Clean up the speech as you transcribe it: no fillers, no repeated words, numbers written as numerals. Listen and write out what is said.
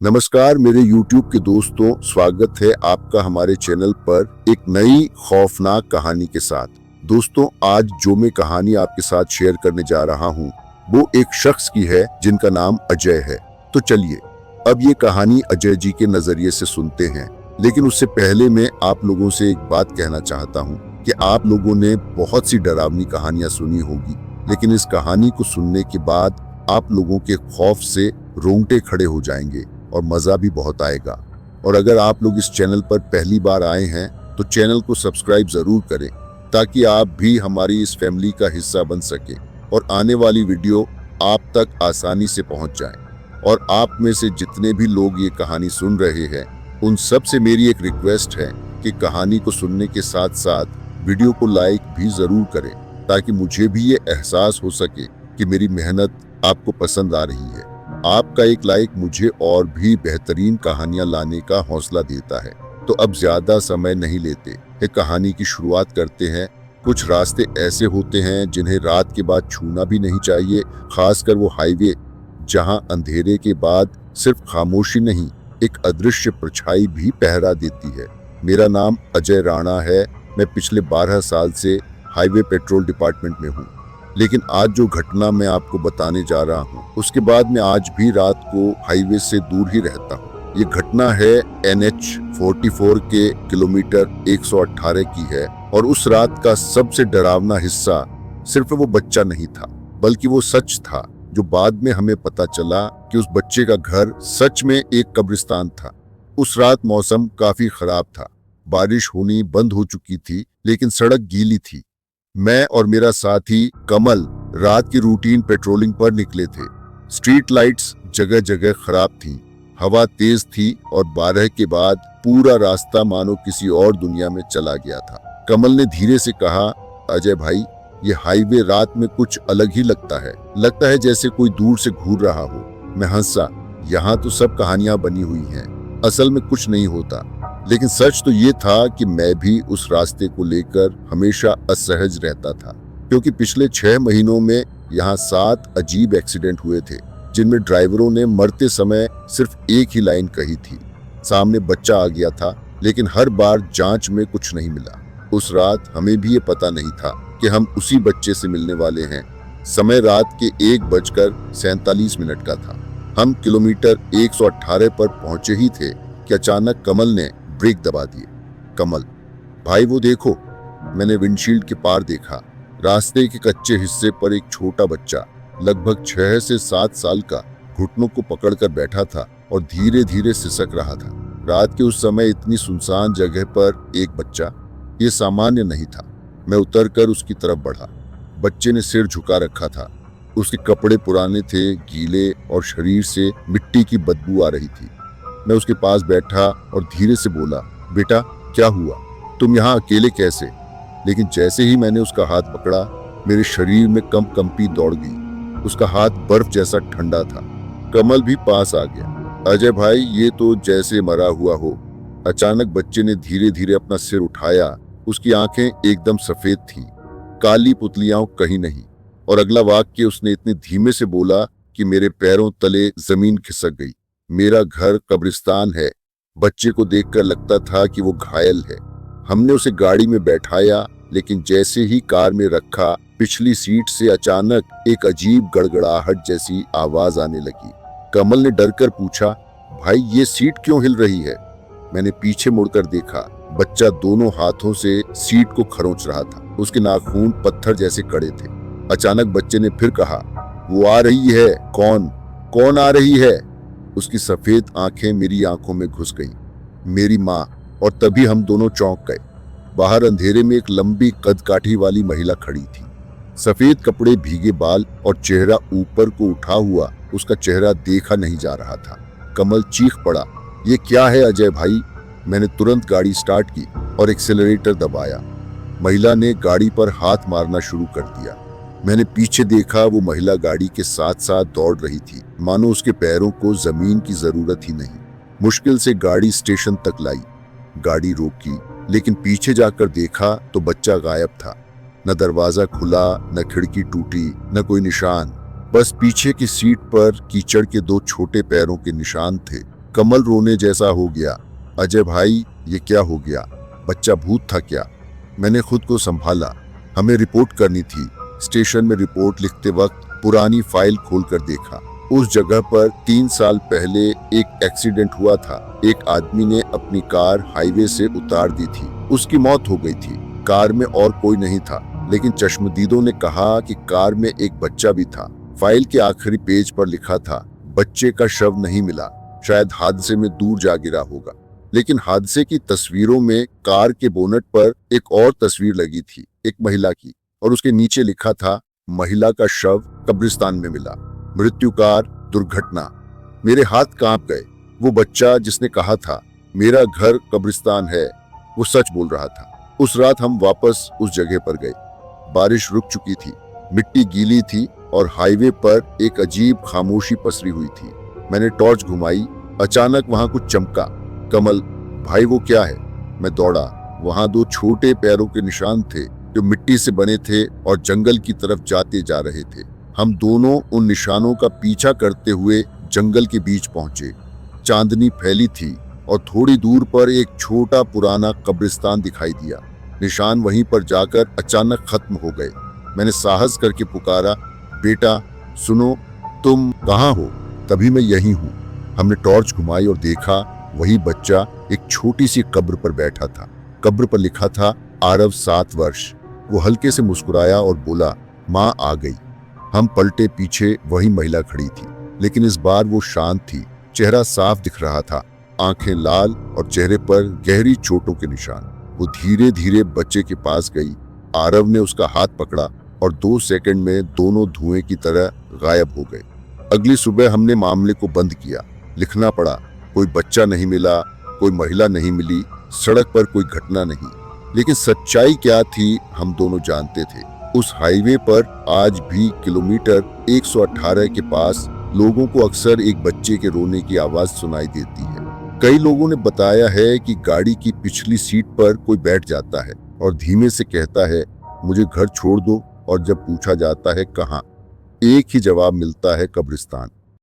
नमस्कार मेरे YouTube के दोस्तों, स्वागत है आपका हमारे चैनल पर एक नई खौफनाक कहानी के साथ। दोस्तों, आज जो मैं कहानी आपके साथ शेयर करने जा रहा हूँ वो एक शख्स की है जिनका नाम अजय है। तो चलिए अब ये कहानी अजय जी के नजरिए से सुनते हैं। लेकिन उससे पहले मैं आप लोगों से एक बात कहना चाहता हूँ कि आप लोगों ने बहुत सी डरावनी कहानियां सुनी होगी, लेकिन इस कहानी को सुनने के बाद आप लोगों के खौफ से रोंगटे खड़े हो जाएंगे और मज़ा भी बहुत आएगा। और अगर आप लोग इस चैनल पर पहली बार आए हैं तो चैनल को सब्सक्राइब ज़रूर करें ताकि आप भी हमारी इस फैमिली का हिस्सा बन सके और आने वाली वीडियो आप तक आसानी से पहुंच जाए। और आप में से जितने भी लोग ये कहानी सुन रहे हैं उन सब से मेरी एक रिक्वेस्ट है कि कहानी को सुनने के साथ साथ वीडियो को लाइक भी ज़रूर करें ताकि मुझे भी ये एहसास हो सके कि मेरी मेहनत आपको पसंद आ रही है। आपका एक लाइक मुझे और भी बेहतरीन कहानियां लाने का हौसला देता है। तो अब ज्यादा समय नहीं लेते, एक कहानी की शुरुआत करते हैं। कुछ रास्ते ऐसे होते हैं जिन्हें रात के बाद छूना भी नहीं चाहिए, खासकर वो हाईवे जहां अंधेरे के बाद सिर्फ खामोशी नहीं, एक अदृश्य परछाई भी पहरा देती है। मेरा नाम अजय राणा है। मैं पिछले 12 साल से हाईवे पेट्रोल डिपार्टमेंट में हूँ। लेकिन आज जो घटना मैं आपको बताने जा रहा हूँ उसके बाद मैं आज भी रात को हाईवे से दूर ही रहता हूँ। ये घटना है NH 44 के किलोमीटर 118 की है। और उस रात का सबसे डरावना हिस्सा सिर्फ वो बच्चा नहीं था, बल्कि वो सच था जो बाद में हमें पता चला कि उस बच्चे का घर सच में एक कब्रिस्तान था। उस रात मौसम काफी खराब था, बारिश होनी बंद हो चुकी थी लेकिन सड़क गीली थी। मैं और मेरा साथी कमल रात की रूटीन पेट्रोलिंग पर निकले थे। स्ट्रीट लाइट्स जगह जगह खराब थीं, हवा तेज थी और 12 के बाद पूरा रास्ता मानो किसी और दुनिया में चला गया था। कमल ने धीरे से कहा, अजय भाई, ये हाईवे रात में कुछ अलग ही लगता है जैसे कोई दूर से घूर रहा हो। मैं हंसा, यहाँ तो सब कहानियां बनी हुई हैं, असल में कुछ नहीं होता। लेकिन सच तो ये था कि मैं भी उस रास्ते को लेकर हमेशा असहज रहता था, क्योंकि पिछले 6 महीनों में यहाँ 7 अजीब एक्सीडेंट हुए थे जिनमें ड्राइवरों ने मरते समय सिर्फ एक ही लाइन कही थी, सामने बच्चा आ गया था। लेकिन हर बार जांच में कुछ नहीं मिला। उस रात हमें भी ये पता नहीं था कि हम उसी बच्चे से मिलने वाले हैं। समय रात के 1:47 का था। हम किलोमीटर 118 पर पहुंचे ही थे कि अचानक कमल ने ब्रेक दबा दिए। कमल भाई, वो देखो। मैंने विंडशील्ड के पार देखा। रास्ते के कच्चे हिस्से पर एक छोटा बच्चा लगभग 6 से 7 साल का घुटनों को पकड़कर बैठा था और धीरे धीरे सिसक रहा था। रात के उस समय इतनी सुनसान जगह पर एक बच्चा, ये सामान्य नहीं था। मैं उतरकर उसकी तरफ बढ़ा। बच्चे ने सिर झुका रखा था। उसके कपड़े पुराने थे, गीले, और शरीर से मिट्टी की बदबू आ रही थी। मैं उसके पास बैठा और धीरे से बोला, बेटा क्या हुआ, तुम यहाँ अकेले कैसे? लेकिन जैसे ही मैंने उसका हाथ पकड़ा, मेरे शरीर में कंपी दौड़ गई। उसका हाथ बर्फ जैसा ठंडा था। कमल भी पास आ गया। अजय भाई, ये तो जैसे मरा हुआ हो। अचानक बच्चे ने धीरे धीरे अपना सिर उठाया। उसकी आंखें एकदम सफेद थीं, काली पुतलियां कहीं नहीं। और अगला वाक्य उसने इतने धीमे से बोला कि मेरे पैरों तले जमीन खिसक गई। मेरा घर कब्रिस्तान है। बच्चे को देखकर लगता था कि वो घायल है। हमने उसे गाड़ी में बैठाया, लेकिन जैसे ही कार में रखा, पिछली सीट से अचानक एक अजीब गड़गड़ाहट जैसी आवाज आने लगी। कमल ने डरकर पूछा, भाई ये सीट क्यों हिल रही है? मैंने पीछे मुड़कर देखा। बच्चा दोनों हाथों से सीट को खरोंच रहा था। उसके नाखून पत्थर जैसे कड़े थे। अचानक बच्चे ने फिर कहा, वो आ रही है। कौन आ रही है? उसकी सफेद आंखें मेरी आंखों में घुस गईं। मेरी माँ। और तभी हम दोनों चौंक गए। बाहर अंधेरे में एक लंबी कदकाठी वाली महिला खड़ी थी। सफेद कपड़े, भीगे बाल और चेहरा ऊपर को उठा हुआ। उसका चेहरा देखा नहीं जा रहा था। कमल चीख पड़ा, ये क्या है अजय भाई? मैंने तुरंत गाड़ी स्टार्ट की और एक्सेलरेटर दबाया। महिला ने गाड़ी पर हाथ मारना शुरू कर दिया। मैंने पीछे देखा, वो महिला गाड़ी के साथ साथ दौड़ रही थी, मानो उसके पैरों को जमीन की जरूरत ही नहीं। मुश्किल से गाड़ी स्टेशन तक लाई। गाड़ी रोकी, लेकिन पीछे जाकर देखा तो बच्चा गायब था। न दरवाजा खुला, न खिड़की टूटी, न कोई निशान। बस पीछे की सीट पर कीचड़ के 2 छोटे पैरों के निशान थे। कमल रोने जैसा हो गया। अजय भाई, ये क्या हो गया? बच्चा भूत था क्या? मैंने खुद को संभाला। हमें रिपोर्ट करनी थी। स्टेशन में रिपोर्ट लिखते वक्त पुरानी फाइल खोलकर देखा। उस जगह पर 3 साल पहले एक एक्सीडेंट हुआ था। एक आदमी ने अपनी कार हाईवे से उतार दी थी। उसकी मौत हो गई थी। कार में और कोई नहीं था, लेकिन चश्मदीदों ने कहा कि कार में एक बच्चा भी था। फाइल के आखिरी पेज पर लिखा था, बच्चे का शव नहीं मिला, शायद हादसे में दूर जा गिरा होगा। लेकिन हादसे की तस्वीरों में कार के बोनट पर एक और तस्वीर लगी थी, एक महिला की, और उसके नीचे लिखा था, महिला का शव कब्रिस्तान में मिला, मृत्युकार दुर्घटना। मेरे हाथ कांप गए। वो बच्चा जिसने कहा था मेरा घर कब्रिस्तान है, वो सच बोल रहा था। उस रात हम वापस उस जगह पर गए। बारिश रुक चुकी थी, मिट्टी गीली थी और हाईवे पर एक अजीब खामोशी पसरी हुई थी। मैंने टॉर्च घुमाई। अचानक वहां कुछ चमका। कमल, भाई वो क्या है? मैं दौड़ा। वहां 2 छोटे पैरों के निशान थे जो मिट्टी से बने थे और जंगल की तरफ जाते जा रहे थे। हम दोनों उन निशानों का पीछा करते हुए जंगल के बीच पहुंचे। चांदनी फैली थी और थोड़ी दूर पर एक छोटा पुराना कब्रिस्तान दिखाई दिया। निशान वहीं पर जाकर अचानक खत्म हो गए। मैंने साहस करके पुकारा, बेटा सुनो, तुम कहाँ हो? तभी मैं यहीं हूँ। हमने टॉर्च घुमाई और देखा, वही बच्चा एक छोटी सी कब्र पर बैठा था। कब्र पर लिखा था, आरव 7 वर्ष। वो हल्के से मुस्कुराया और बोला, माँ आ गई। हम पलटे, पीछे वही महिला खड़ी थी, लेकिन इस बार वो शांत थी। चेहरा साफ दिख रहा था, आंखें लाल और चेहरे पर गहरी चोटों के निशान। वो धीरे धीरे बच्चे के पास गई। आरव ने उसका हाथ पकड़ा और 2 सेकंड में दोनों धुएं की तरह गायब हो गए। अगली सुबह हमने मामले को बंद किया। लिखना पड़ा, कोई बच्चा नहीं मिला, कोई महिला नहीं मिली, सड़क पर कोई घटना नहीं। लेकिन सच्चाई क्या थी हम दोनों जानते थे। उस हाईवे पर आज भी किलोमीटर 118 के पास लोगों को अक्सर एक बच्चे के रोने की आवाज सुनाई देती है। कई लोगों ने बताया है कि गाड़ी की पिछली सीट पर कोई बैठ जाता है और धीमे से कहता है, मुझे घर छोड़ दो, और जब पूछा जाता है कहाँ, एक ही जवाब मिलता है, कब्रिस्तान।